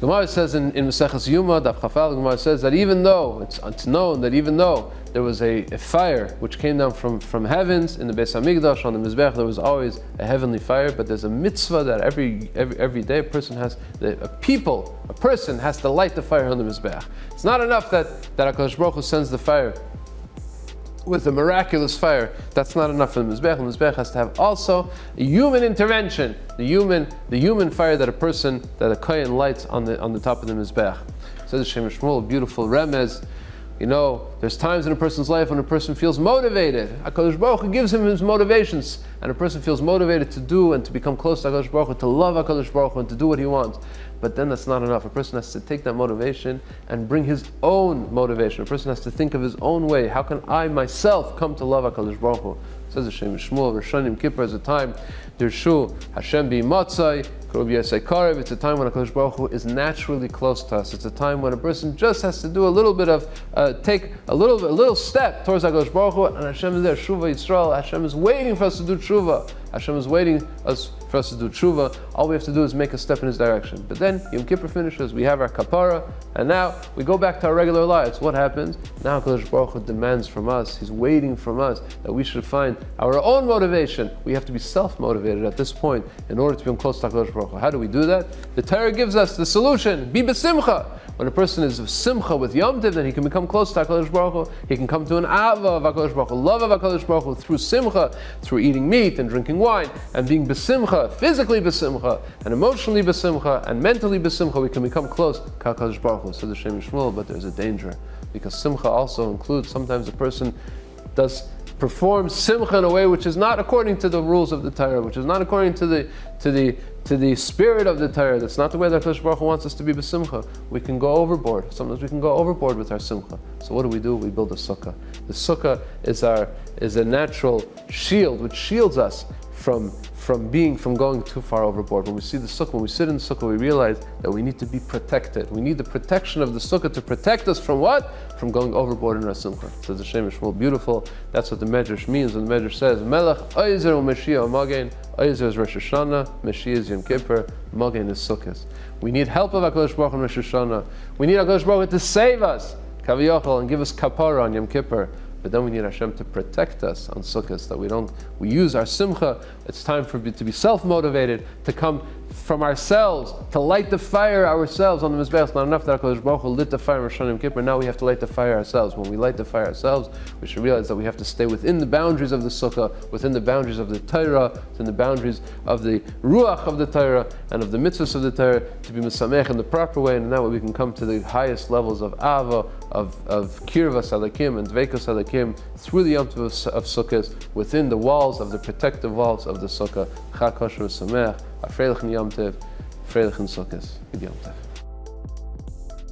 Gemara says in Maseches Yuma, Daf Chafal, Gemara says that even though it's known that even though there was a fire which came down from heavens in the Beis Hamikdash on the Mizbech, there was always a heavenly fire. But there's a mitzvah that every day a person has to light the fire on the Mizbech. It's not enough that HaKadosh Baruch Hu sends the fire with a miraculous fire. That's not enough for the Mizbech. The Mizbech has to have also a human intervention, the human fire that a kohen lights on the top of the Mizbech. Says the Shem Shmuel, a beautiful remez. You know, there's times in a person's life when a person feels motivated. HaKadosh Baruch Hu gives him his motivations, and a person feels motivated to do and to become close to HaKadosh Baruch Hu, to love HaKadosh Baruch Hu, and to do what he wants. But then that's not enough. A person has to take that motivation and bring his own motivation. A person has to think of his own way. How can I myself come to love HaKadosh Baruch Hu? Says the Shem Shmuel, Rosh Hashanah Kippur is a time, Dirshu Hashem bi Matzai, it's a time when HaKadosh Baruch Hu is naturally close to us. It's a time when a person just has to do a little bit of, take a little step towards HaKadosh Baruch Hu, and Hashem is there, Shuvah Yisrael. Hashem is waiting for us to do Shuvah. Hashem is waiting for us to do Shuvah. All we have to do is make a step in His direction. But then Yom Kippur finishes, we have our kapara, and now we go back to our regular lives. What happens? Now HaKadosh Baruch Hu demands from us, He's waiting from us that we should find our own motivation. We have to be self-motivated at this point in order to become close to HaKadosh Baruch Hu. How do we do that? The Torah gives us the solution. Be b'simcha. When a person is simcha with Yom Tov, then he can become close to HaKadosh Baruch Hu. He can come to an ava of HaKadosh Baruch Hu, love of HaKadosh Baruch Hu through simcha, through eating meat and drinking wine, and being b'simcha, physically b'simcha, and emotionally b'simcha, and mentally b'simcha. We can become close to HaKadosh Baruch Hu. So the Shem Shmuel, but there's a danger, because simcha also includes sometimes a person does perform simcha in a way which is not according to the rules of the Torah, which is not according to the spirit of the Torah. That's not the way that HaKadosh Baruch Hu wants us to be b'simcha. We can go overboard. Sometimes we can go overboard with our simcha. So what do? We build a sukkah. The sukkah is a natural shield which shields us from going too far overboard. When we see the sukkah, when we sit in the sukkah, we realize that we need to be protected. We need the protection of the sukkah to protect us from what? From going overboard in our simcha. Says the Shem Shmuel, beautiful. That's what the Medrash means. And the Medrash says, Melech Oizer u'Mashiach Magen. Oizer is Rosh Hashanah, Mashiach is Yom Kippur, Magen is Sukkos. We need help of HaKadosh Baruch Hu in Rosh Hashanah. We need HaKadosh Baruch Hu to save us, Kaviyachal, and give us kapara on Yom Kippur. But then we need Hashem to protect us on Sukkos, that we use our simcha. It's time to be self-motivated, to come from ourselves, to light the fire ourselves on the Mizbech. It's not enough that HaKadosh Baruch Hu lit the fire in Rosh Hashanah Yom Kippur. Now we have to light the fire ourselves. When we light the fire ourselves, we should realize that we have to stay within the boundaries of the sukkah, within the boundaries of the Torah, within the boundaries of the ruach of the Torah and of the mitzvahs of the Torah, to be Sameach in the proper way. And in that way we can come to the highest levels of ava, of kirvas halakim and dveikus halakim through the Yom Tov of Sukkos, within the walls of the protective walls of the sukkah. Chag kosher Sameach, Freilichen Yom Tov, Freilichen Sukkos, Yom Tov.